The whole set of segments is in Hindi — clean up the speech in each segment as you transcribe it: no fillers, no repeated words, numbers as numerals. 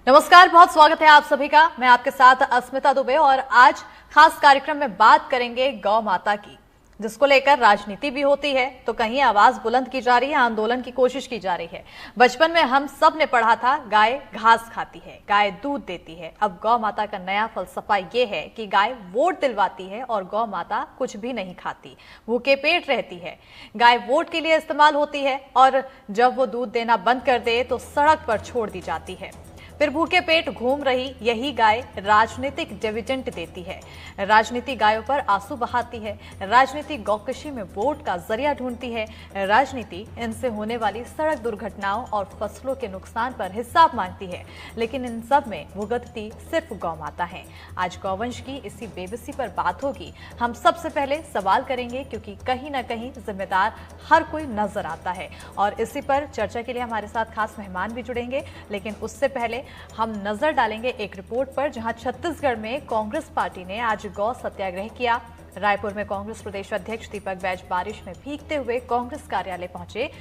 नमस्कार, बहुत स्वागत है आप सभी का। मैं आपके साथ अस्मिता दुबे और आज खास कार्यक्रम में बात करेंगे गौ माता की, जिसको लेकर राजनीति भी होती है तो कहीं आवाज बुलंद की जा रही है, आंदोलन की कोशिश की जा रही है। बचपन में हम सब ने पढ़ा था गाय घास खाती है, गाय दूध देती है। अब गौ माता का नया फलसफा ये है कि गाय वोट दिलवाती है और गौ माता कुछ भी नहीं खाती, भूखे पेट रहती है। गाय वोट के लिए इस्तेमाल होती है और जब वो दूध देना बंद कर दे तो सड़क पर छोड़ दी जाती है। फिर भूखे पेट घूम रही यही गाय राजनीतिक डिविडेंड देती है, राजनीति गायों पर आंसू बहाती है, राजनीति गौकशी में वोट का जरिया ढूंढती है, राजनीति इनसे होने वाली सड़क दुर्घटनाओं और फसलों के नुकसान पर हिसाब मांगती है। लेकिन इन सब में भुगतती सिर्फ गौ माता है। आज गौवंश की इसी बेबसी पर बात होगी। हम सबसे पहले सवाल करेंगे क्योंकि कहीं ना कहीं जिम्मेदार हर कोई नजर आता है और इसी पर चर्चा के लिए हमारे साथ खास मेहमान भी जुड़ेंगे। लेकिन उससे पहले हम नजर डालेंगे एक रिपोर्ट पर, जहां छत्तीसगढ़ में कांग्रेस पार्टी ने आज गौ सत्याग्रह किया। रायपुर में कांग्रेस प्रदेश अध्यक्ष दीपक बैज बारिश में भीगते हुए कांग्रेस कार्यालय पहुंचे।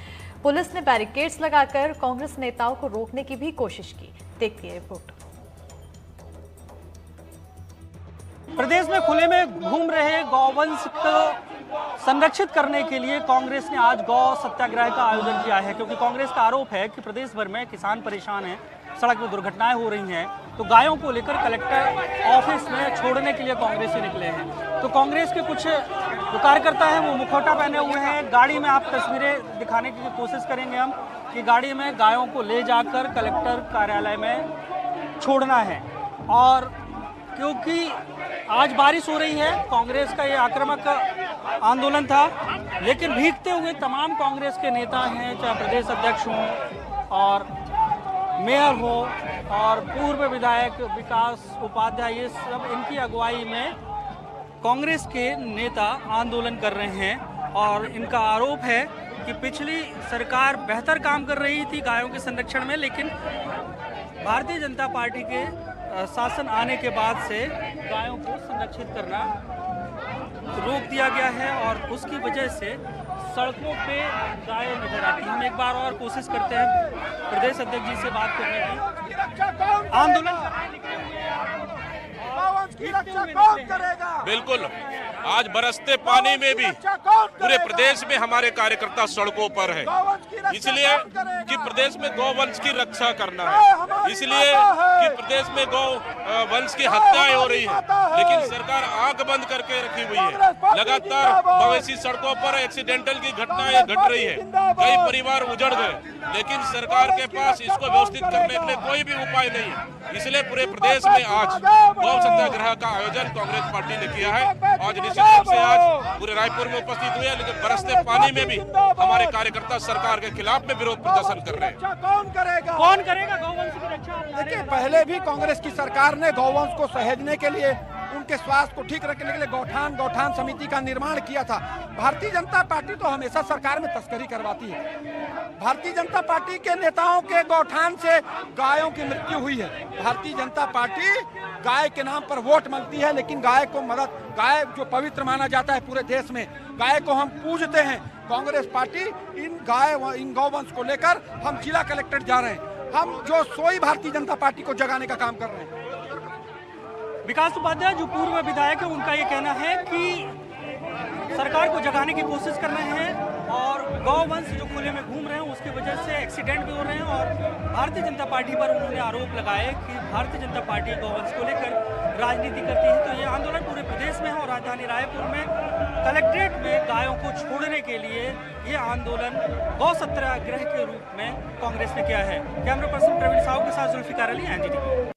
पुलिस ने बैरिकेड्स लगाकर कांग्रेस नेताओं को रोकने की भी कोशिश की। देखिए रिपोर्ट। प्रदेश में खुले में घूम रहे गौवंश को संरक्षित करने के लिए कांग्रेस ने आज गौ सत्याग्रह का आयोजन किया है, क्योंकि कांग्रेस का आरोप है कि प्रदेश भर में किसान परेशान हैं, सड़क में दुर्घटनाएं हो रही हैं, तो गायों को लेकर कलेक्टर ऑफिस में छोड़ने के लिए कांग्रेस से निकले हैं। तो कांग्रेस के कुछ जो कार्यकर्ता हैं वो मुखौटा पहने हुए हैं। गाड़ी में आप तस्वीरें दिखाने की कोशिश करेंगे हम कि गाड़ी में गायों को ले जाकर कलेक्टर कार्यालय में छोड़ना है। और क्योंकि आज बारिश हो रही है, कांग्रेस का ये आक्रामक आंदोलन था, लेकिन भीगते हुए तमाम कांग्रेस के नेता हैं, चाहे प्रदेश अध्यक्ष हों और मेयर हो और पूर्व विधायक विकास उपाध्याय, ये सब इनकी अगुवाई में कांग्रेस के नेता आंदोलन कर रहे हैं। और इनका आरोप है कि पिछली सरकार बेहतर काम कर रही थी गायों के संरक्षण में, लेकिन भारतीय जनता पार्टी के शासन आने के बाद से गायों को संरक्षित करना रोक दिया गया है और उसकी वजह से सड़कों पे गाय नजर आती है। हम एक बार और कोशिश करते हैं प्रदेश अध्यक्ष जी से बात करने की। आंदोलन बिल्कुल, आज बरसते पानी में भी पूरे प्रदेश में हमारे कार्यकर्ता सड़कों पर है, इसलिए कि प्रदेश में गौवंश की रक्षा करना है, इसलिए कि प्रदेश में गौ वंश की हत्याएं हो रही है, लेकिन सरकार आंख बंद करके रखी हुई है। लगातार मवेशी सड़कों पर एक्सीडेंटल की घटनाएं घट रही है, कई परिवार उजड़ गए, लेकिन सरकार के पास इसको व्यवस्थित करने के लिए कोई भी उपाय नहीं है। इसलिए पूरे प्रदेश में आज गौ सत्याग्रह का आयोजन कांग्रेस पार्टी ने किया है। आज निश्चित रूप से आज पूरे रायपुर में उपस्थित हुए, लेकिन बरसते पानी में भी हमारे कार्यकर्ता सरकार के खिलाफ में विरोध प्रदर्शन कर रहे हैं। कौन करेगा गौवंश की रक्षा? देखिए, पहले भी कांग्रेस की सरकार ने गौवंश को सहेजने के लिए, उनके स्वास्थ्य को ठीक रखने के लिए गौठान समिति का निर्माण किया था। भारतीय जनता पार्टी तो हमेशा सरकार में तस्करी करवाती है। भारतीय जनता पार्टी के नेताओं के गौठान से गायों की मृत्यु हुई है। भारतीय जनता पार्टी गाय के नाम पर वोट मांगती है, लेकिन गाय जो पवित्र माना जाता है पूरे देश में, गाय को हम पूजते हैं। कांग्रेस पार्टी इन गौवंश को लेकर हम जिला कलेक्टर जा रहे हैं। हम जो सोई भारतीय जनता पार्टी को जगाने का काम कर रहे हैं। विकास उपाध्याय जो पूर्व विधायक है, उनका ये कहना है कि सरकार को जगाने की कोशिश कर रहे हैं और गौवंश जो खुले में घूम रहे हैं उसकी वजह से एक्सीडेंट भी हो रहे हैं। और भारतीय जनता पार्टी पर उन्होंने आरोप लगाए कि भारतीय जनता पार्टी गौवंश को लेकर राजनीति करती है। तो ये आंदोलन पूरे प्रदेश में है और राजधानी रायपुर में कलेक्ट्रेट में गायों को छोड़ने के लिए ये आंदोलन गौ सत्याग्रह के रूप में कांग्रेस ने किया है। कैमरा पर्सन प्रवीण साहू के साथ जुल्फिकार अली, एनडीटीवी।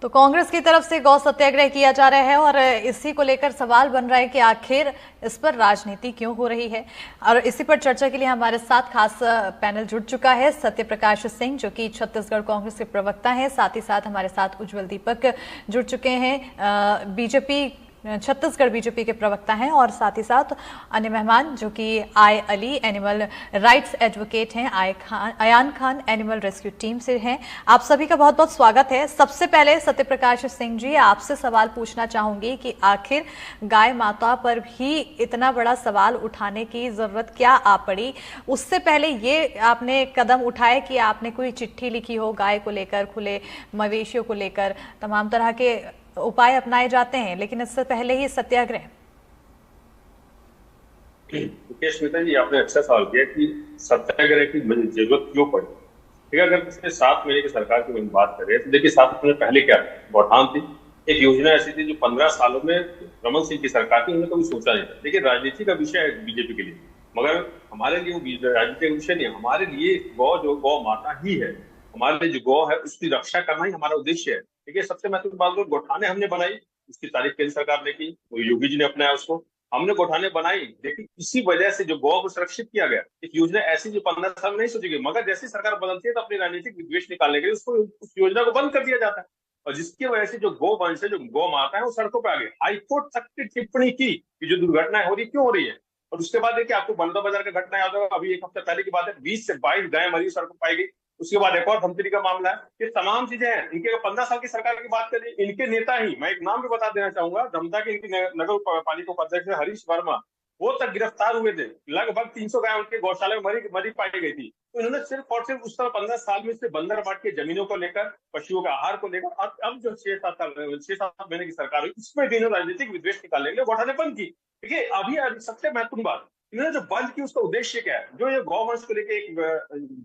तो कांग्रेस की तरफ से गौ सत्याग्रह किया जा रहा है और इसी को लेकर सवाल बन रहा है कि आखिर इस पर राजनीति क्यों हो रही है। और इसी पर चर्चा के लिए हमारे साथ खास पैनल जुड़ चुका है। सत्य प्रकाश सिंह जो कि छत्तीसगढ़ कांग्रेस के प्रवक्ता हैं, साथ ही साथ हमारे साथ उज्जवल दीपक जुड़ चुके हैं, बीजेपी छत्तीसगढ़ बीजेपी के प्रवक्ता हैं और साथ ही साथ अन्य मेहमान जो कि आय अली एनिमल राइट्स एडवोकेट हैं, Ayan Khan animal rescue team से हैं। आप सभी का बहुत बहुत स्वागत है। सबसे पहले सत्यप्रकाश सिंह जी, आपसे सवाल पूछना चाहूंगी कि आखिर गाय माता पर भी इतना बड़ा सवाल उठाने की जरूरत क्या आ पड़ी? उससे पहले ये आपने कदम उठाए कि आपने कोई चिट्ठी लिखी हो गाय को लेकर, खुले मवेशियों को लेकर, तमाम तरह के उपाय अपनाए जाते हैं, लेकिन इससे पहले ही सत्याग्रह। स्मिता जी, आपने अच्छा सवाल किया कि सत्याग्रह की जरूरत क्यों पड़ी। ठीक है, अगर पिछले 7 महीने की सरकार की बात करें तो देखिए 7 महीने पहले क्या गौठान थी, एक योजना ऐसी थी जो 15 सालों में रमन सिंह की सरकार थी, उन्होंने कभी सोचा नहीं था। देखिए राजनीति का विषय है बीजेपी के लिए, मगर हमारे लिए वो राजनीति का विषय नहीं है। हमारे लिए गौ माता ही है, हमारे जो गौ है उसकी रक्षा करना ही हमारा उद्देश्य है। ठीक है, सबसे महत्वपूर्ण बात गौठाने हमने बनाई, उसकी तारीफ केंद्र सरकार ने की, योगी जी ने अपनाया उसको, हमने गौठाने बनाई। देखिए इसी वजह से जो गौ को सुरक्षित किया गया, एक योजना ऐसी जो 15 साल में नहीं सोची गई, मगर जैसी सरकार बदलती है तो अपनी राजनीतिक विद्वेष निकालने के लिए उसको उस योजना को बंद कर दिया जाता है, और जिसकी वजह से जो गौ वंश है, जो गौ माता है, वो सड़कों पर आ गई। हाईकोर्ट तक की टिप्पणी की कि जो दुर्घटनाएं हो रही क्यों हो रही है। और उसके बाद देखिए आपको बंडा बाजार का घटना याद होगा, अभी 1 हफ्ते पहले की बात है, 20 से 22 गायें मरी सड़कों पाई गई। उसके बाद एक और धमतरी का मामला है। ये तमाम चीजें हैं। इनके 15 साल की सरकार की बात करें, इनके नेता ही, मैं एक नाम भी बता देना चाहूंगा, रमता के इनके नगर पालिका उपाध्यक्ष हरीश वर्मा, वो तक गिरफ्तार हुए थे। लगभग 300 गाय उनके गौशाला में मरी पाई गई थी। तो इन्होंने सिर्फ और सिर्फ उस तरह 15 साल में से बंदर बांट के जमीनों को लेकर, पशुओं के आहार को लेकर, और अब जो 6-7 महीने की सरकार हुई उसमें भी इन्होंने राजनीतिक विद्वेष निकालने के लिए गौठाने बंद की। देखिए अभी सबसे महत्वपूर्ण बात, इन्होंने जो बंद की उसका उद्देश्य क्या है? जो ये गौवंश को लेकर एक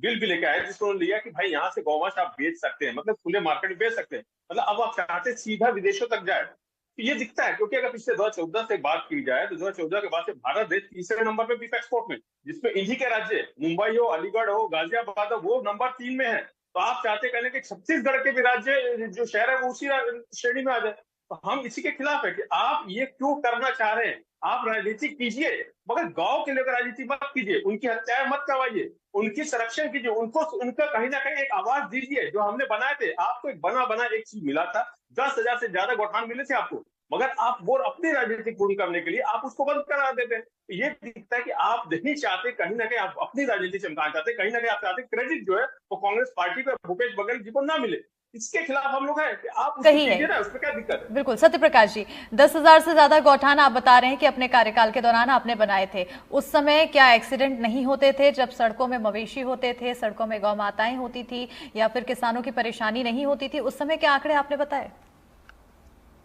बिल भी लेके आया जिसको उन्होंने लिया कि भाई यहाँ से गौवंश आप बेच सकते हैं, मतलब खुले मार्केट में बेच सकते हैं, मतलब अब आप चाहते सीधा विदेशों तक जाए। तो ये दिखता है, क्योंकि अगर पिछले 2014 से बात की जाए तो 2014 के बाद से भारत देश तीसरे नंबर पे बीफ एक्सपोर्ट में, जिसमें इन्हीं के राज्य मुंबई हो, अलीगढ़ हो, गाजियाबाद हो, वो नंबर 3 में है। तो आप चाहते कहने कि छत्तीसगढ़ के भी राज्य जो शहर है वो उसी श्रेणी में आ जाए। तो हम इसी के खिलाफ है कि आप ये क्यों करना चाह रहे हैं। आप राजनीति कीजिए, मगर गांव के लेकर राजनीति मत कीजिए, उनकी हत्याएं मत करवाइए, उनकी संरक्षण कीजिए, उनका कहीं ना कहीं एक आवाज दीजिए। जो हमने बनाए थे, आपको एक बना एक चीज मिला था, 10,000 से ज्यादा गौठान मिले थे आपको, मगर आप वो अपनी राजनीति पूरी करने के लिए आप उसको बंद करा देते हैं। ये दिखता है कि आप नहीं चाहते, कहीं ना कहीं आप अपनी राजनीति चमकाना चाहते, कहीं ना कहीं आप चाहते क्रेडिट जो है वो कांग्रेस पार्टी को, भूपेश बघेल जी को ना मिले। इसके खिलाफ हम लोग हैं कि आप सही है ना, उसमें क्या दिक्कत है? बिल्कुल सत्यप्रकाश जी, 10,000 से ज्यादा गौठान आप बता रहे हैं कि अपने कार्यकाल के दौरान आपने बनाए थे। उस समय क्या एक्सीडेंट नहीं होते थे? जब सड़कों में मवेशी होते थे, सड़कों में गौ माताएं होती थी, या फिर किसानों की परेशानी नहीं होती थी, उस समय क्या आंकड़े आपने बताए?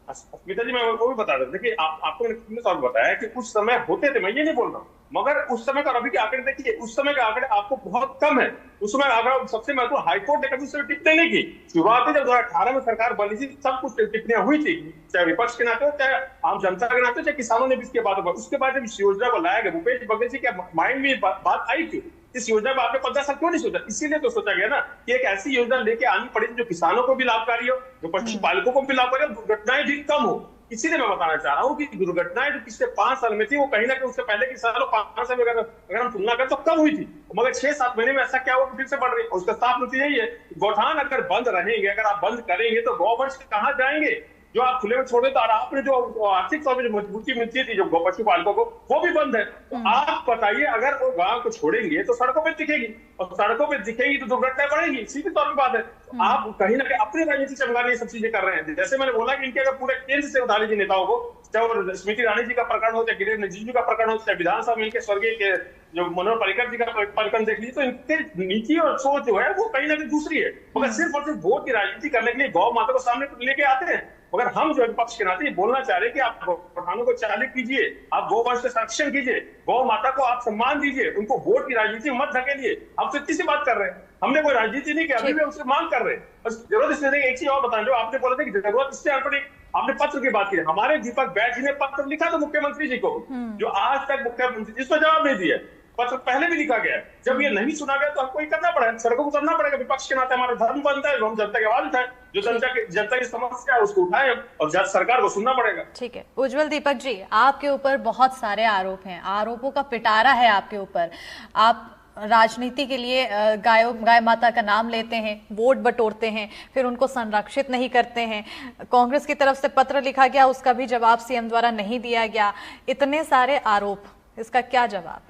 स्मिता जी, मैं वो भी बता रहा था। देखिए आपको मैंने सवाल बताया कि उस समय होते थे, मैं ये नहीं बोल रहा हूँ, मगर उस समय का अभी के आंकड़े देखिए, उस समय के आंकड़े आपको बहुत कम है। उस समय आंकड़ा सबसे महत्वपूर्ण, हाईकोर्ट ने कभी उस समय टिप्पणी नहीं की। शुरुआत में जब 2018 में सरकार बनी थी सब कुछ टिप्पणियां हुई थी, चाहे विपक्ष के नाते हो, चाहे आम जनता के नाते, चाहे किसानों ने भी इसके बाद। उसके बाद जब इस योजना को लाया गया, भूपेश बघेल जी के माइंड में बात आई क्यों, इस योजना में आपने 15 साल क्यों नहीं सोचा? इसीलिए तो सोचा गया ना कि एक ऐसी योजना लेके आनी पड़ी जो किसानों को भी लाभकारी हो, जो पशुपालकों को भी लाभकारी हो, दुर्घटनाएं भी कम हो। इसीलिए मैं बताना चाह रहा हूँ कि दुर्घटनाएं जो पिछले 5 साल में थी, वो कहीं ना कहीं उससे पहले की सालों 5 साल में अगर हम तुलना करें तो कम हुई थी, मगर 6-7 महीने में ऐसा क्या हुआ फिर से बढ़ रही है। उसका साफ नतीजा यही है, गौठान अगर बंद रहेंगे, अगर आप बंद करेंगे तो गौवंश कहाँ जाएंगे? जो आप खुले में छोड़े तो आपने जो आर्थिक तौर पर जो मजबूती मिलती थी जो पशुपालकों को, वो भी बंद है। तो आप बताइए, अगर वो गांव को छोड़ेंगे तो सड़कों पे दिखेगी, और सड़कों पे दिखेगी तो दुर्घटनाएं बढ़ेगी, सीधी तौर पर बात है। तो आप कहीं ना कहीं अपनी राजनीति चमकाने ये सब चीजें कर रहे हैं। जैसे मैंने बोला कि इनके अगर पूरे केंद्र से उठा लीजिए नेताओं को, चाहे स्मृति ईरानी जी का प्रकरण हो, चाहे किरेन रिजिजू का प्रकरण हो, चाहे विधानसभा में इनके स्वर्गीय के जो मनोहर पर्रिकर जी का प्रकरण देख लीजिए, तो इनके नीति और सोच जो है वो कहीं ना कहीं दूसरी है। मगर सिर्फ और सिर्फ वोट की राजनीति करने के लिए गौ माता को सामने लेके आते हैं। मगर हम जो विपक्ष के नाते बोलना चाह रहे हैं कि आप गौठानों को चालित कीजिए, आप गौवंश का संरक्षण कीजिए, गौ माता को आप सम्मान दीजिए, उनको वोट की राजनीति में मत धकेलिए। आप सच्ची सी बात कर रहे हैं, हमने कोई राजनीति नहीं की, अभी भी उससे मांग कर रहे हैं। बस जरूरत इसलिए एक चीज और बताएं, जो आपने बोला था कि जरूरत इससे आपने पत्र की बात की, हमारे दीपक बैठ जी ने पत्र लिखा था मुख्यमंत्री जी को, जो आज तक मुख्यमंत्री जिसको जवाब नहीं दिया। पत्र पहले भी लिखा गया है, जब ये नहीं सुना गया तो हमको ये करना पड़ेगा, सड़कों को उतरना पड़ेगा। विपक्ष के नाते हमारा धर्म बनता है, हम जनता की आवाज उठाए, जो जनता की समस्या है उसको उठाए, और सरकार को सुनना पड़ेगा। ठीक है उज्जवल दीपक जी, आपके ऊपर बहुत सारे आरोप हैं, आरोपों का पिटारा है आपके ऊपर। आप राजनीति के लिए गाय माता का नाम लेते हैं, वोट बटोरते हैं, फिर उनको संरक्षित नहीं करते हैं। कांग्रेस की तरफ से पत्र लिखा गया, उसका भी जवाब सीएम द्वारा नहीं दिया गया। इतने सारे आरोप, इसका क्या जवाब?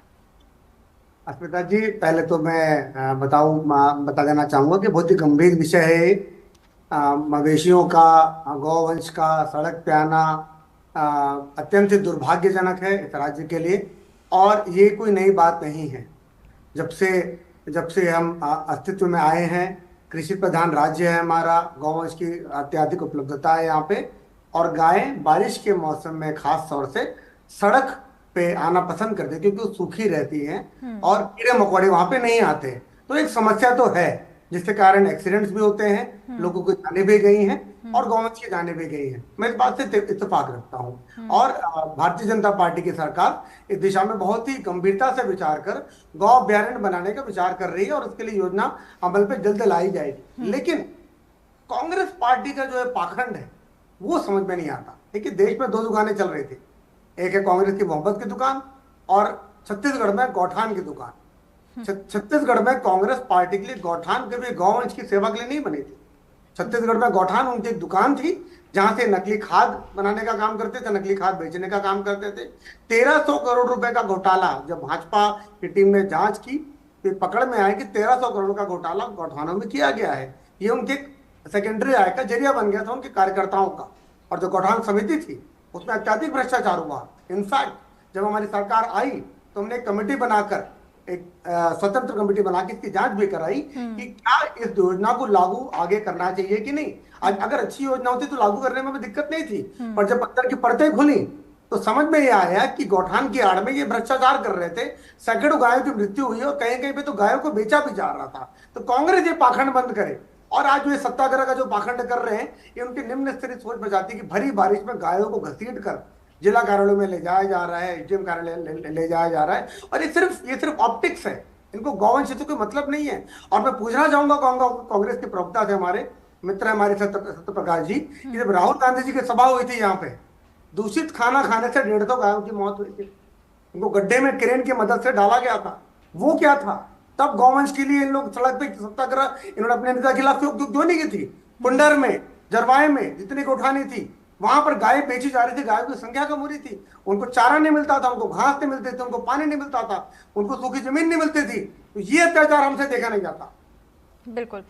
अस्मिता जी, पहले तो मैं बता देना चाहूंगा कि बहुत ही गंभीर विषय है। मवेशियों का, गौवंश का सड़क पे आना अत्यंत ही दुर्भाग्यजनक है इस राज्य के लिए, और ये कोई नई बात नहीं है। जब से हम अस्तित्व में आए हैं, कृषि प्रधान राज्य है हमारा, गौवंश की अत्यधिक उपलब्धता है यहाँ पे, और गायें बारिश के मौसम में खास तौर से सड़क पे आना पसंद करते हैं क्योंकि वो सूखी रहती हैं और कीड़े मकोड़े वहां पे नहीं आते। तो एक समस्या तो है जिसके कारण एक्सीडेंट्स भी होते हैं, लोगों की जाने भी गई हैं और गौवंश की जाने भी गई हैं। मैं इस बात से इत्तेफाक रखता हूँ, और भारतीय जनता पार्टी की सरकार इस दिशा में बहुत ही गंभीरता से विचार कर गौ अभ्यारण्य बनाने का विचार कर रही है और उसके लिए योजना अमल पे जल्द लाई जाएगी। लेकिन कांग्रेस पार्टी का जो है पाखंड है वो समझ में नहीं आता। देखिए, देश में 2 दुकानें चल रही थी, एक है कांग्रेस की मोहब्बत की दुकान और छत्तीसगढ़ में गौठान की दुकान। छत्तीसगढ़ में कांग्रेस पार्टी के लिए गौठान कभी गौवंश की सेवा के लिए नहीं बनी थी। छत्तीसगढ़ में गौठान उनकी एक दुकान थी जहां से नकली खाद बनाने का काम करते थे, नकली खाद बेचने का काम करते थे। 1300 करोड़ रुपए का घोटाला जब भाजपा की टीम ने जांच की तो पकड़ में आया कि 1300 करोड़ का घोटाला गौठानों में किया गया है। ये उनके सेकेंडरी आय का जरिया बन गया था उनके कार्यकर्ताओं का, और जो गौठान समिति थी उसमें अत्यधिक भ्रष्टाचार हुआ। इनफैक्ट जब हमारी सरकार आई तो हमने एक कमेटी बनाकर, एक स्वतंत्र कमेटी बना के इसकी जांच भी कराई कि क्या इस योजना को लागू आगे करना चाहिए कि नहीं। अगर अच्छी योजना होती तो लागू करने में भी दिक्कत नहीं थी, पर जब अंदर की परतें खुली तो समझ में ये आया कि गौठान की आड़ में ये भ्रष्टाचार कर रहे थे। सैकड़ों गायों की मृत्यु हुई और कहीं कहीं पे तो गायों को बेचा भी जा रहा था। तो कांग्रेस ये पाखंड बंद करे, और आज ये सत्याग्रह का जो पाखंड कर रहे हैं ये उनकी निम्न स्तरीय सोच बचाती है कि भरी बारिश में गायों को घसीट कर जिला कार्यालयों में ले जाया जा रहा है, एसडीएम कार्यालय ले जाया जा रहा है, और ये सिर्फ ऑप्टिक्स है। इनको गौवंश से कोई मतलब नहीं है। और मैं पूछना चाहूंगा कांग्रेस के प्रवक्ता थे, हमारे मित्र हमारे सत्य प्रकाश जी, कि जब राहुल गांधी जी की सभा हुई थी यहाँ पे, दूषित खाना खाने से 150 गायों की मौत हुई थी, उनको गड्ढे में क्रेन की मदद से डाला गया था। वो क्या था? तब गौवंश के लिए इन लोग सड़क पे सत्याग्रह इन्होंने अपने नेता के खिलाफ क्यों नहीं की थी? पुंडर में, जरवाए में जितनी गौठानी थी वहां पर गाय बेची जा रही थी, गायों की संख्या कम हो रही थी, उनको चारा नहीं मिलता था, उनको घास नहीं मिलते थे, उनको पानी नहीं मिलता था, उनको सूखी जमीन नहीं मिलती थी। तो ये अत्याचार हमसे देखा नहीं जाता। बिल्कुल।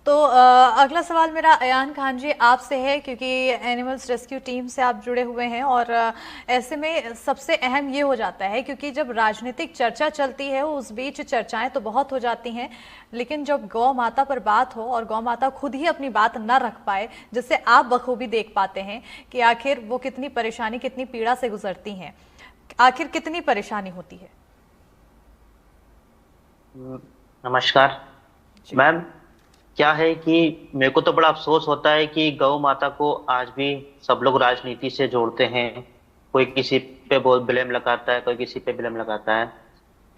तो अगला सवाल मेरा अयान खान जी आपसे है, क्योंकि एनिमल्स रेस्क्यू टीम से आप जुड़े हुए हैं, और ऐसे में सबसे अहम ये हो जाता है, क्योंकि जब राजनीतिक चर्चा चलती है उस बीच चर्चाएं तो बहुत हो जाती हैं, लेकिन जब गौ माता पर बात हो और गौ माता खुद ही अपनी बात न रख पाए, जिससे आप बखूबी देख पाते हैं कि आखिर वो कितनी परेशानी, कितनी पीड़ा से गुजरती हैं, आखिर कितनी परेशानी होती है। नमस्कार मैम। क्या है कि मेरे को तो बड़ा अफसोस होता है कि गौ माता को आज भी सब लोग राजनीति से जोड़ते हैं। कोई किसी पे ब्लेम लगाता है, कोई किसी पे ब्लेम लगाता है,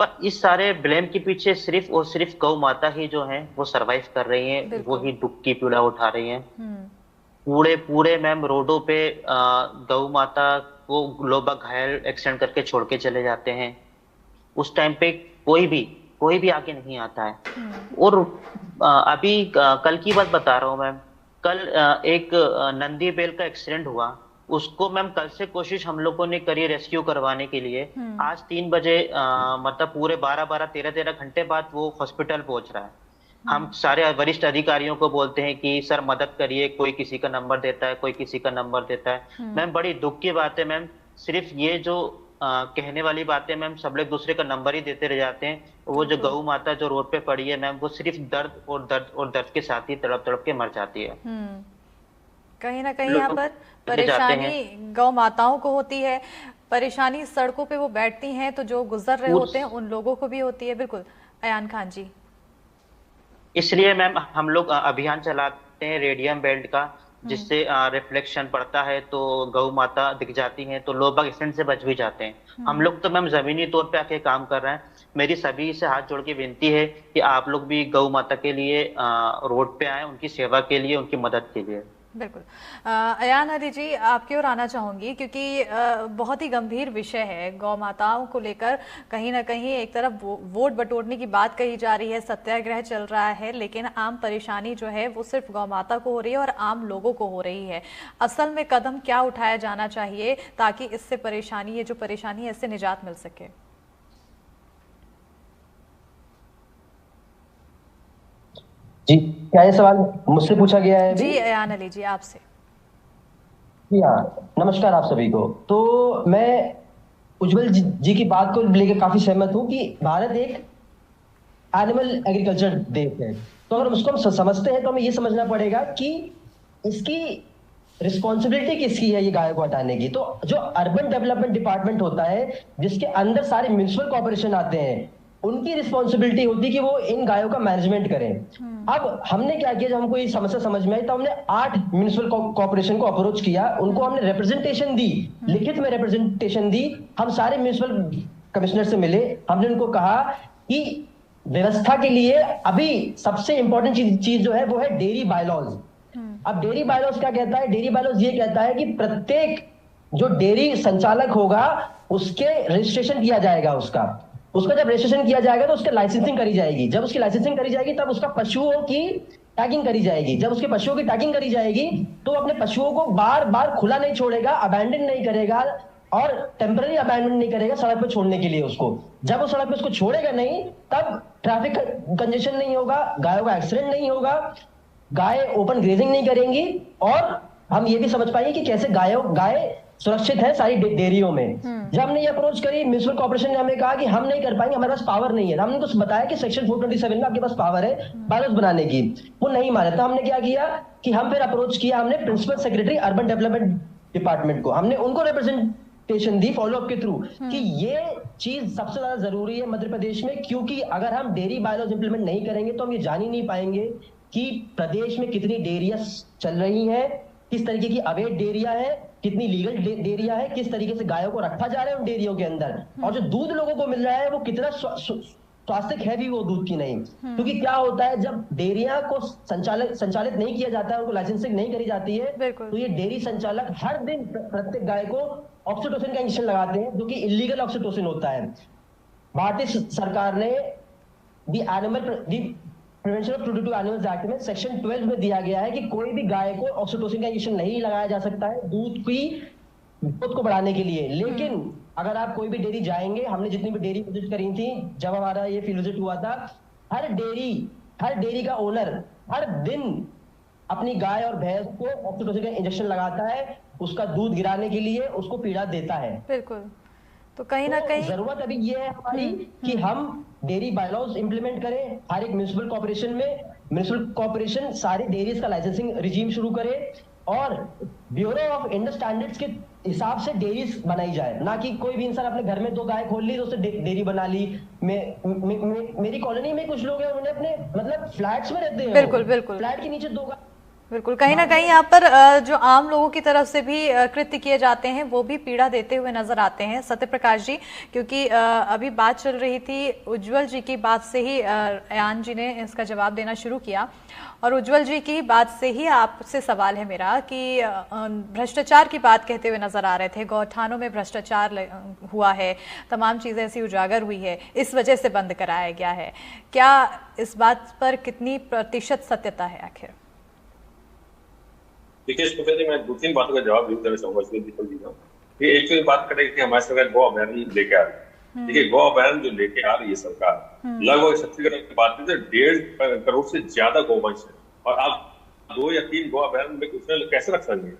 पर इस सारे ब्लेम के पीछे सिर्फ और सिर्फ गौ माता ही जो है वो सरवाइव कर रही हैं, वो ही दुख की पीड़ा उठा रही हैं। पूरे मैम रोडों पे गौ माता को लोग घायल एक्सीडेंट करके छोड़ के चले जाते हैं। उस टाइम पे कोई भी आगे नहीं आता है। और अभी कल की बात बता रहा हूँ मैम, कल एक नंदी बैल का एक्सीडेंट हुआ, उसको मैम कल से कोशिश हम लोगों ने करी रेस्क्यू करवाने के लिए। आज 3 बजे मतलब पूरे 12-13 घंटे बाद वो हॉस्पिटल पहुंच रहा है। हम सारे वरिष्ठ अधिकारियों को बोलते हैं कि सर मदद करिए, कोई किसी का नंबर देता है, कोई किसी का नंबर देता है। मैम बड़ी दुख की बात है मैम, सिर्फ ये जो कहने वाली बातें मैम, सब लोग दूसरे का नंबर ही देते रह जाते हैं। वो जो गौ माता जो रोड पे पड़ी है मैम, वो सिर्फ दर्द के साथ ही तड़प के मर जाती है। कहीं ना कहीं यहाँ पर परेशानी गौ माताओं को होती है, परेशानी सड़कों पे वो बैठती हैं तो जो गुजर रहे होते हैं उन लोगों को भी होती है। बिल्कुल अयान खान जी, इसलिए मैम हम लोग अभियान चलाते हैं रेडियम बेल्ट का, जिससे रिफ्लेक्शन पड़ता है तो गौ माता दिख जाती हैं, तो लोग एक्सीडेंट से बच भी जाते हैं। हम लोग तो मैम जमीनी तौर पे आके काम कर रहे हैं। मेरी सभी से हाथ जोड़ के विनती है कि आप लोग भी गौ माता के लिए रोड पे आए, उनकी सेवा के लिए, उनकी मदद के लिए। बिल्कुल। अयान अली जी, आपकी ओर आना चाहूंगी क्योंकि बहुत ही गंभीर विषय है गौ माताओं को लेकर। कहीं ना कहीं एक तरफ वोट बटोरने की बात कही जा रही है, सत्याग्रह चल रहा है, लेकिन आम परेशानी जो है वो सिर्फ गौ माता को हो रही है और आम लोगों को हो रही है। असल में कदम क्या उठाया जाना चाहिए ताकि इससे परेशानी, ये जो परेशानी है, इससे निजात मिल सके? जी, क्या ये सवाल मुझसे पूछा गया है? जी अयान अली जी, आपसे। जी हाँ, नमस्कार आप सभी को। तो मैं उज्जवल जी की बात को लेकर काफी सहमत हूँ कि भारत एक एनिमल एग्रीकल्चर देश है। तो अगर उसको हम समझते हैं तो हमें ये समझना पड़ेगा कि इसकी रिस्पॉन्सिबिलिटी किसकी है ये गायों को हटाने की। तो जो अर्बन डेवलपमेंट डिपार्टमेंट होता है, जिसके अंदर सारे म्युनिसिपल कॉर्पोरेशन आते हैं, उनकी रिस्पॉन्सिबिलिटी होती है कि वो इन गायों का मैनेजमेंट करें। अब हमने क्या किया, जब हमको ये समस्या समझ में आई तो हमने 8 म्युनिसिपल कॉर्पोरेशन को अप्रोच किया, उनको हमने रिप्रेजेंटेशन दी, लिखित में रिप्रेजेंटेशन दी। हम सारे म्युनिसिपल कमिश्नर से मिले, हमने उनको कहा कि व्यवस्था के लिए अभी सबसे इंपॉर्टेंट चीज जो है वो है डेयरी बायलॉज। अब डेयरी बायलॉज क्या कहता है? डेयरी बायलॉज ये कहता है कि प्रत्येक जो डेयरी संचालक होगा उसके रजिस्ट्रेशन किया जाएगा। उसका जब रजिस्ट्रेशन किया जाएगा तो उसकी लाइसेंसिंग करी जाएगी। जब उसकी लाइसेंसिंग करी जाएगी तब उसका पशुओं की टैगिंग करी जाएगी। जब उसके पशुओं की टैगिंग करी जाएगी तो अपने पशुओं को बार बार खुला नहीं छोड़ेगा, अबैंडन नहीं करेगा और टेम्पररी अबैंडन नहीं करेगा सड़क पर छोड़ने के लिए उसको। जब वो सड़क पे उसको छोड़ेगा नहीं तब ट्रैफिक कंजेशन नहीं होगा, गायों का एक्सीडेंट नहीं होगा, गाय ओपन ग्रेजिंग नहीं करेंगी और हम ये भी समझ पाएंगे कि कैसे गाय सुरक्षित है सारी डेयरियों में। जब हमने ये अप्रोच करी, म्युनिसिपल कॉर्पोरेशन ने हमें कहा कि हम नहीं कर पाएंगे, हमारे पास पावर नहीं है। हमने उनको बताया कि सेक्शन 427 में आपके पास पावर है बायलॉज बनाने की, वो नहीं माने। तो हमने क्या किया कि हम फिर अप्रोच किया, हमने principal secretary urban development department को, हमने उनको रिप्रेजेंटेशन दी फॉलोअप के थ्रू कि ये चीज सबसे ज्यादा जरूरी है मध्य प्रदेश में, क्योंकि अगर हम डेयरी बायलॉज इंप्लीमेंट नहीं करेंगे तो हम ये जान ही नहीं पाएंगे कि प्रदेश में कितनी डेयरियां चल रही हैं, किस तरीके की अवैध डेयरियां हैं, कितनी लीगल डेयरियां हैं, किस तरीके से गायों को रखा जा रहा है उन डेयरियों के अंदर, और जो दूध लोगों को मिल रहा है वो कितना स्वास्थ्य है भी वो दूध की नहीं। क्योंकि क्या होता है, जब डेयरियां को संचालित नहीं किया जाता है, उनको लाइसेंसिंग नहीं करी जाती है, तो ये डेयरी संचालक हर दिन प्रत्येक गाय को ऑक्सीटोसिन का इंजेक्शन लगाते हैं, जो कि इलीगल ऑक्सीटोसिन होता है। भारतीय सरकार ने prevention of cruelty to animals act में सेक्शन 12 में दिया गया है कि कोई भी गाय को ऑक्सीटोसिन का इंजेक्शन नहीं लगाया जा सकता है दूध को बढ़ाने के लिए। लेकिन अगर आप कोई भी डेयरी जाएंगे, हमने जितनी भी डेयरी विजिट करी थी, जब हमारा ये फील्ड विजिट हुआ था, हर डेयरी का ओनर हर दिन अपनी गाय और भैंस को ऑक्सीटोसिन का इंजेक्शन लगाता है, उसका दूध गिराने के लिए उसको पीड़ा देता है। बिल्कुल। तो कहीं ना कहीं जरूरत अभी ये है हमारी कि हम डेयरी बायलॉज इंप्लीमेंट करें हर एक म्युनिसिपल कॉर्पोरेशन में। म्युनिसिपल कॉर्पोरेशन सारी डेयरीज का लाइसेंसिंग रिजीम शुरू करे और ब्यूरो ऑफ इंडस्ट्रियल स्टैंडर्ड्स के हिसाब से डेयरीज बनाई जाए, ना कि कोई भी इंसान अपने घर में 2 गाय खोल ली तो उससे डेयरी बना ली। मेरी कॉलोनी में कुछ लोग हैं, उन्होंने अपने मतलब फ्लैट्स में रहते हैं, बिल्कुल फ्लैट के नीचे 2 गाय। बिल्कुल, कहीं ना कहीं यहाँ पर जो आम लोगों की तरफ से भी कृत्य किए जाते हैं वो भी पीड़ा देते हुए नजर आते हैं। सत्य प्रकाश जी, क्योंकि अभी बात चल रही थी, उज्जवल जी की बात से ही अयान जी ने इसका जवाब देना शुरू किया, और उज्जवल जी की बात से ही आपसे सवाल है मेरा कि भ्रष्टाचार की बात कहते हुए नजर आ रहे थे, गौठानों में भ्रष्टाचार हुआ है, तमाम चीजें ऐसी उजागर हुई है, इस वजह से बंद कराया गया है। क्या इस बात पर कितनी प्रतिशत सत्यता है आखिर? देखिए स्पीकर जी, मैं 2-3 बातों का जवाब देना चाहूंगा इसमें दीपक जी का। ये एक तो ये बात करें कि हमारी सरकार गौ अभयारण्य लेके आ रही है। देखिए गौ अभयारण्य जो लेके आ रही है सरकार, लगभग छत्तीसगढ़ की बात करें तो 1.5 करोड़ से ज्यादा गौवंश है, और आप 2 या 3 गौ अभयारण्य में उसमें कैसे रख सकेंगे?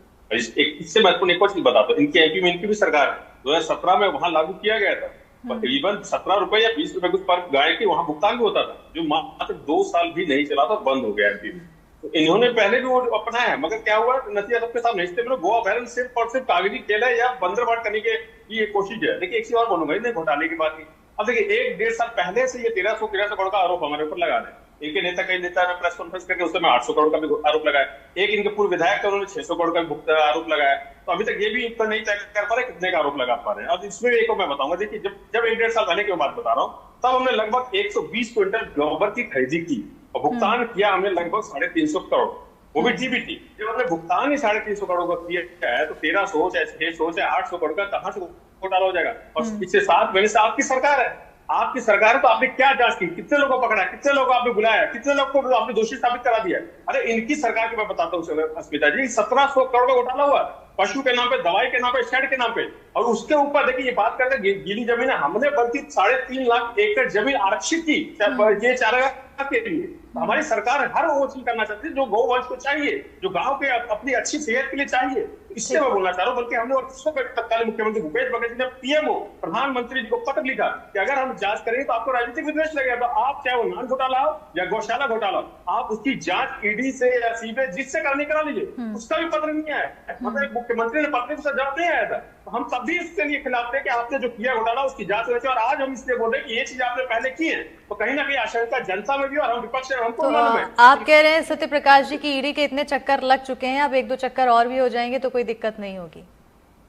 इससे महत्वपूर्ण एक और चीज बताता हूँ, इनकी भी सरकार है, 2017 में वहां लागू किया गया था, करीबन 17 रुपए या 20 रुपए कुछ पर गाय के वहां भुगतान भी होता था, जो मात्र 2 साल भी नहीं चला था, बंद हो गया एमपी में। तो इन्होंने पहले भी वो अपनाया है, मगर क्या हुआ, नतीजा सबके सामने। इससे गो अभयारण्य सिर्फ और सिर्फ कागजी खेल है या बंदरबाट करने की ये कोशिश है। देखिए एक चीज और बोलूंगा, इन्हें घोटाले की बात की। अब देखिए 1-1.5 साल पहले से ये 1313 करोड़ का आरोप हमारे ऊपर लगा रहे हैं। इनके नेता, कई नेता ने प्रेस कॉन्फ्रेंस करके उसमें 800 करोड़ का भी आरोप लगाया। एक इनके पूर्व विधायक का, उन्होंने 600 करोड़ का भी आरोप लगाया। तो अभी तक ये भी इतना नहीं तय कर पा रहे कितने का आरोप लगा पा रहे हैं। अब इसमें एक मैं बताऊंगा, देखिए जब 1-1.5 साल पहले की बात बता रहा हूँ, तब हमने लगभग 120 क्विंटल गोबर की खरीदी की और भुगतान किया हमने लगभग 350 करोड़। वो भी डीबीटी। जब हमने भुगतान ही 350 करोड़ का किया है तो 1300 चाहे 600 चाहे 800 करोड़ का कहाँ से घोटाला हो जाएगा? और पिछले 7 महीने से आपकी सरकार है, आपकी सरकार है, तो आपने क्या जांच की? कितने लोगों को पकड़ा है? कितने लोगों को आपने बुलाया? कितने लोगों को आपने दोषी साबित करा दिया? अरे इनकी सरकार की मैं बताता हूँ अस्मिता जी, 1700 करोड़ का घोटाला हुआ पशु के नाम पे, दवाई के नाम पे, शेड के नाम पे। और उसके ऊपर देखिए ये बात करते हैं गीली जमीन है, हमने बल्कि 3.5 लाख एकड़ जमीन आरक्षित की ये चारागाह के लिए। हमारी सरकार हर वो चीज करना चाहती है जो गौवंश को चाहिए, जो गांव के अपनी अच्छी सेहत के लिए चाहिए। इससे मैं बोलना चाह रहा हूँ, बल्कि हमने तत्कालीन मुख्यमंत्री भूपेश बघेल जी ने पीएमओ प्रधानमंत्री जी को पत्र लिखा कि अगर हम जांच करेंगे तो आपको राजनीतिक विद्वेष लगेगा, तो आप चाहे वो नान घोटाला हो या गौशाला घोटाला हो, आप उसकी जांच ईडी से या सीबीआई जिससे करनी करा लीजिए। उसका भी पत्र नहीं आया, मतलब मुख्यमंत्री ने पत्र से जवाब नहीं आया था। तो हम तब भी इसके लिए खिलाफ थे कि आपने जो किया घोटाला उसकी जांच होनी चाहिए। और आज हम इसलिए बोल रहे हैं कि ये चीज आपने पहले की है, तो कहीं ना कहीं आशंका जनता में भी और हम विपक्ष में हमको मालूम है। आप कह रहे हैं सत्य प्रकाश जी की ईडी के इतने चक्कर लग चुके हैं, अब 1-2 चक्कर और भी हो जाएंगे तो कोई दिक्कत नहीं होगी।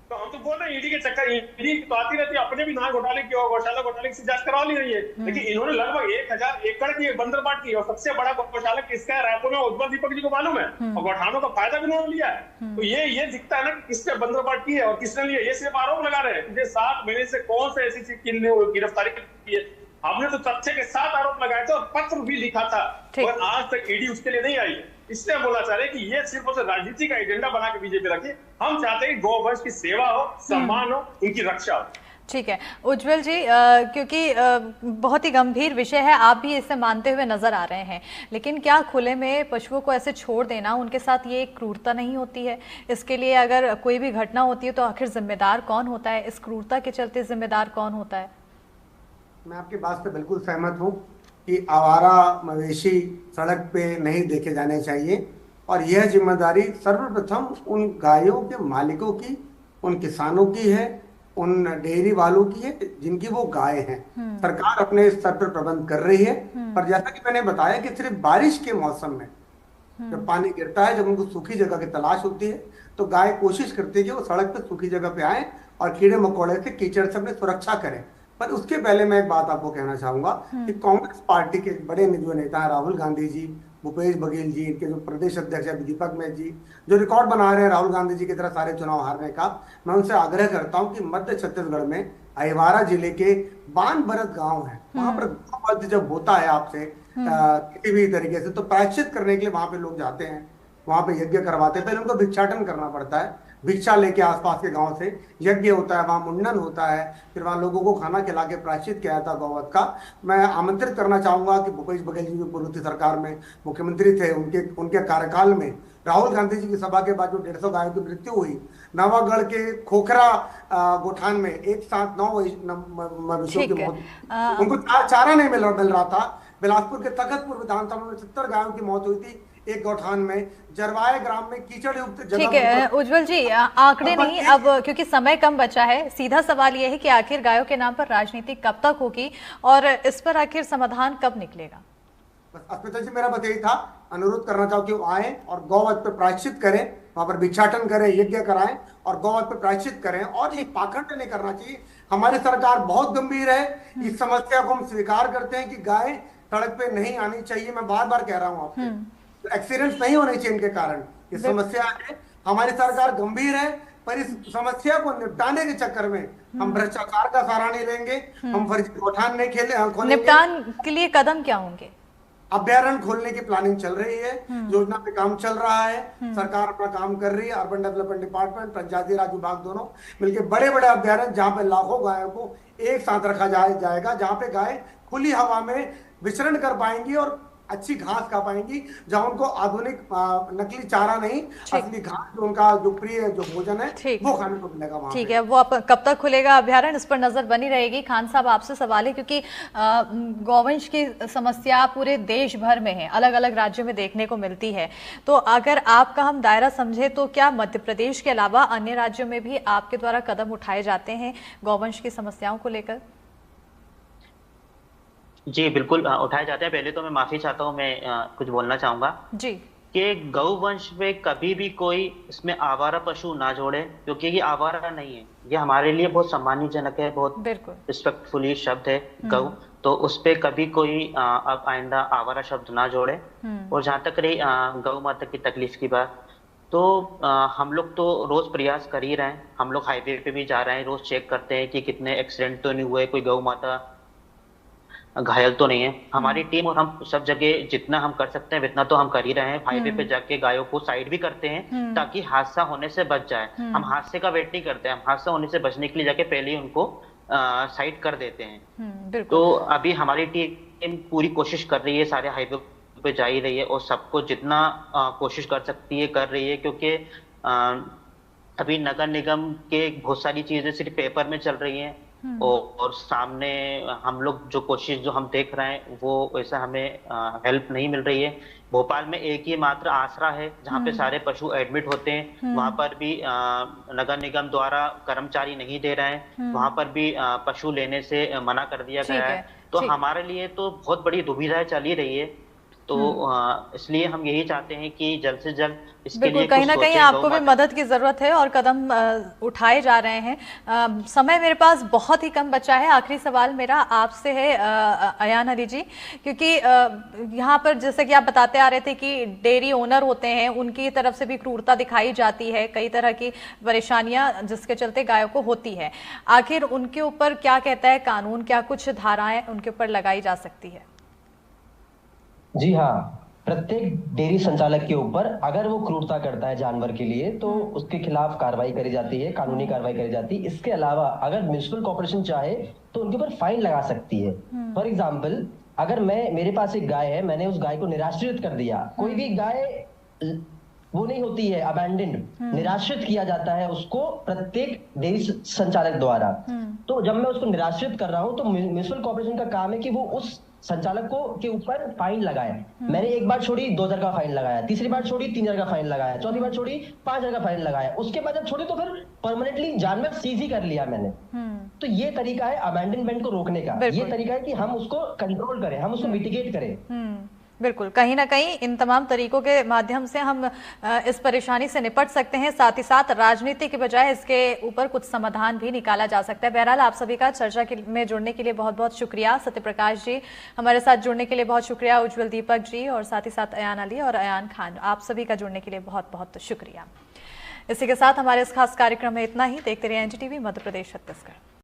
तो हम तो बोल रहे हैं ईडी के चक्कर, ईडी तो आती रहती है, अपने भी नान घोटाले की और गौशाला घोटाले की जांच करवा ली रही है। लेकिन इन्होंने लगभग 1000 एकड़ की बंदर बाट की और सबसे बड़ा गौशाला किसका है रायपुर में, उज्जवल दीपक जी को मालूम है, और गौठानों का फायदा भी उन्होंने लिया है। तो ये दिखता है ना कि किसने बंदर बाट की है और किसने लिया। ये सिर्फ आरोप लगा रहे हैं। 7 महीने से कौन सा ऐसी चीज गिरफ्तारी की है? हमने तो तथ्य के साथ आरोप लगाए थे और पत्र भी लिखा था, और आज तक ईडी उसके लिए नहीं आई है। इसलिए बोला चाह रहे हैं कि ये सिर्फ उसे राजनीति का एजेंडा बना के बीजेपी रखी। हम चाहते हैं कि गौवंश की सेवा हो, सम्मान हो, उनकी रक्षा हो। ठीक है उज्जवल जी, क्योंकि बहुत ही गंभीर विषय है, आप भी इसे मानते हुए नजर आ रहे हैं, लेकिन क्या खुले में पशुओं को ऐसे छोड़ देना, उनके साथ ये एक क्रूरता नहीं होती है? इसके लिए अगर कोई भी घटना होती है तो आखिर जिम्मेदार कौन होता है? इस क्रूरता के चलते जिम्मेदार कौन होता है? मैं आपकी बात से बिल्कुल सहमत हूँ कि आवारा मवेशी सड़क पे नहीं देखे जाने चाहिए, और यह जिम्मेदारी सर्वप्रथम उन गायों के मालिकों की, उन किसानों की है, उन डेयरी वालों की है जिनकी वो गाय हैं। सरकार अपने स्तर पर प्रबंध कर रही है, पर जैसा कि मैंने बताया कि सिर्फ बारिश के मौसम में जब पानी गिरता है, जब उनको सूखी जगह की तलाश होती है, तो गाय कोशिश करती है कि वो सड़क पर सूखी जगह पे आए और कीड़े मकोड़े से, कीचड़ से अपनी सुरक्षा करें। पर उसके पहले मैं एक बात आपको कहना चाहूंगा कि कांग्रेस पार्टी के बड़े जो नेता हैं, राहुल गांधी जी, भूपेश बघेल जी, इनके जो प्रदेश अध्यक्ष है दीपक में जी, जो रिकॉर्ड बना रहे हैं राहुल गांधी जी की तरह सारे चुनाव हारने का, मैं उनसे आग्रह करता हूं कि मध्य छत्तीसगढ़ में अहिवारा जिले के बानबरत गांव है, वहां पर गौवध जब होता है आपसे किसी भी तरीके से, तो प्रायश्चित करने के लिए वहां पे लोग जाते हैं, वहां पे यज्ञ करवाते हैं। पहले उनको भिक्षाटन करना पड़ता है, भिक्षा लेके आसपास के गांव से यज्ञ होता है, वहां मुंडन होता है, फिर वहां लोगों को खाना खिला के प्रायश्चित किया जाता गौवध का। मैं आमंत्रित करना चाहूंगा कि भूपेश बघेल जी जो पूर्व सरकार में मुख्यमंत्री थे, उनके कार्यकाल में राहुल गांधी जी की सभा के बाद जो 150 गायों की मृत्यु हुई, नवागढ़ के खोखरा गोठान में एक साथ 9 मवेशियों की मौत, उनको चारा नहीं मिल रहा था। बिलासपुर के तखतपुर विधानसभा में 70 गायों की मौत हुई थी एक गौठान में। जरवाए ग्राम में कीचड़ युक्त जगह। ठीक है उज्जवल जी, आंकड़े नहीं, अब क्योंकि समय कम बचा है, सीधा सवाल यह है कि आखिर गायों के नाम पर राजनीति कब तक होगी और इस पर आखिर समाधान कब निकलेगा? बस अस्मिता जी, मेरा बस यही था, अनुरोध करना चाहूँ कि वो आए और गौवध पर प्रायश्चित करें, वहां पर भिक्षाटन करें, यज्ञ कराएं और गौवध पर प्रायश्चित करें। और ये पाखंड नहीं करना चाहिए। हमारी सरकार बहुत गंभीर है, इस समस्या को हम स्वीकार करते हैं कि गाय सड़क पे नहीं आनी चाहिए। मैं बार बार कह रहा हूँ आपसे, एक्सीडेंट्स नहीं होने चाहिए इनके कारण, ये समस्या है। हमारी सरकार गंभीर है, पर इस समस्या को निपटाने के चक्कर में हम भ्रष्टाचार का सहारा नहीं लेंगे, हम फर्जी गौठान नहीं खोलेंगे। निपटान के लिए कदम क्या होंगे? अभ्यारण्य खोलने की प्लानिंग चल रही है, योजना पे काम चल रहा है, सरकार अपना काम कर रही है। अर्बन डेवलपमेंट डिपार्टमेंट, पंचायती राज विभाग दोनों मिलकर बड़े बड़े अभ्यारण्य जहाँ पे लाखों गायों को एक साथ रखा जाएगा, जहाँ पे गाय खुली हवा में विचरण कर पाएंगी और अच्छी घास खा पाएंगी, जहां उनको आधुनिक नकली चारा नहीं, असली घास जो उनका जो प्रिय जो भोजन है वो खाने को मिलेगा वहां। ठीक है, वो आप कब तक खुलेगा अभ्यारण्य, इस पर नजर बनी रहेगी। खान साहब, आपसे सवाल है, क्योंकि गौवंश की समस्या पूरे देश भर में है, अलग अलग राज्यों में देखने को मिलती है, तो अगर आपका हम दायरा समझे तो क्या मध्य प्रदेश के अलावा अन्य राज्यों में भी आपके द्वारा कदम उठाए जाते हैं गौवंश की समस्याओं को लेकर? जी बिल्कुल उठाए जाते हैं। पहले तो मैं माफी चाहता हूँ, मैं कुछ बोलना चाहूंगा जी कि गौवंश में कभी भी कोई इसमें आवारा पशु ना जोड़े, क्योंकि ये आवारा नहीं है, ये हमारे लिए बहुत सम्मानजनक है, बहुत रिस्पेक्टफुली शब्द है गौ। तो उस पे कभी कोई अब आइंदा आवारा शब्द ना जोड़े। और जहाँ तक रही गौ माता की तकलीफ की बात, तो हम लोग तो रोज प्रयास कर ही रहे हैं। हम लोग हाईवे पे भी जा रहे हैं, रोज चेक करते हैं कि कितने एक्सीडेंट तो नहीं हुए, कोई गौ माता घायल तो नहीं है। हमारी टीम और हम सब जगह जितना हम कर सकते हैं उतना तो हम कर ही रहे हैं। हाईवे पे जाके गायों को साइड भी करते हैं ताकि हादसा होने से बच जाए। हम हादसे का वेट नहीं करते, हम हादसा होने से बचने के लिए जाके पहले ही उनको साइड कर देते हैं। तो अभी हमारी टीम पूरी कोशिश कर रही है, सारे हाईवे पे जा ही रही है और सबको जितना कोशिश कर सकती है कर रही है, क्योंकि अभी नगर निगम के बहुत सारी चीजें सिर्फ पेपर में चल रही हैं और सामने हम लोग जो कोशिश जो हम देख रहे हैं वो वैसा हमें हेल्प नहीं मिल रही है। भोपाल में एक ही मात्र आसरा है जहाँ पे सारे पशु एडमिट होते हैं, वहां पर भी नगर निगम द्वारा कर्मचारी नहीं दे रहे हैं, वहां पर भी पशु लेने से मना कर दिया गया है। तो हमारे लिए तो बहुत बड़ी दुविधा चल ही रही है। तो इसलिए हम यही चाहते हैं कि जल्द से जल्द इसके लिए कहीं ना कहीं आपको भी मदद की जरूरत है और कदम उठाए जा रहे हैं। समय मेरे पास बहुत ही कम बचा है। आखिरी सवाल मेरा आपसे है अयान अली जी, क्योंकि यहाँ पर जैसे कि आप बताते आ रहे थे कि डेयरी ओनर होते हैं, उनकी तरफ से भी क्रूरता दिखाई जाती है, कई तरह की परेशानियां जिसके चलते गायों को होती है। आखिर उनके ऊपर क्या कहता है कानून, क्या कुछ धाराएं उनके ऊपर लगाई जा सकती है? जी हाँ, प्रत्येक डेयरी संचालक के ऊपर अगर वो क्रूरता करता है जानवर के लिए तो उसके खिलाफ कार्रवाई करी जाती है, कानूनी कार्रवाई करी जाती है। इसके अलावा अगर म्युनिसिपल कॉर्पोरेशन चाहे तो उनके ऊपर फाइन लगा सकती है। फॉर एग्जाम्पल, अगर मेरे पास एक गाय है, मैंने उस गाय को निराश्रित कर दिया, कोई भी गाय वो नहीं होती है अबैंडन्ड, निराश्रित किया जाता है उसको प्रत्येक डेयरी संचालक द्वारा। तो जब मैं उसको निराश्रित कर रहा हूं तो म्युनिसिपल कॉर्पोरेशन का काम है कि वो उस संचालक को के ऊपर फाइन लगाए। मैंने एक बार छोड़ी 2,000 का फाइन लगाया, तीसरी बार छोड़ी 3,000 का फाइन लगाया, चौथी बार छोड़ी 5,000 का फाइन लगाया। उसके बाद जब छोड़ी तो फिर परमानेंटली जानवर सीज ही कर लिया मैंने। तो ये तरीका है अबैंडनमेंट को रोकने का, ये तरीका है कि हम उसको कंट्रोल करें, हम उसको मिटिगेट करें। बिल्कुल, कहीं ना कहीं इन तमाम तरीकों के माध्यम से हम इस परेशानी से निपट सकते हैं, साथ ही साथ राजनीति के बजाय इसके ऊपर कुछ समाधान भी निकाला जा सकता है। बहरहाल आप सभी का चर्चा में जुड़ने के लिए बहुत बहुत शुक्रिया। सत्यप्रकाश जी हमारे साथ जुड़ने के लिए बहुत शुक्रिया, उज्जवल दीपक जी और साथ ही साथ अयान अली और अयान खान, आप सभी का जुड़ने के लिए बहुत बहुत शुक्रिया। इसी के साथ हमारे इस खास कार्यक्रम में इतना ही। देखते रहिए एनडीटीवी मध्य प्रदेश छत्तीसगढ़।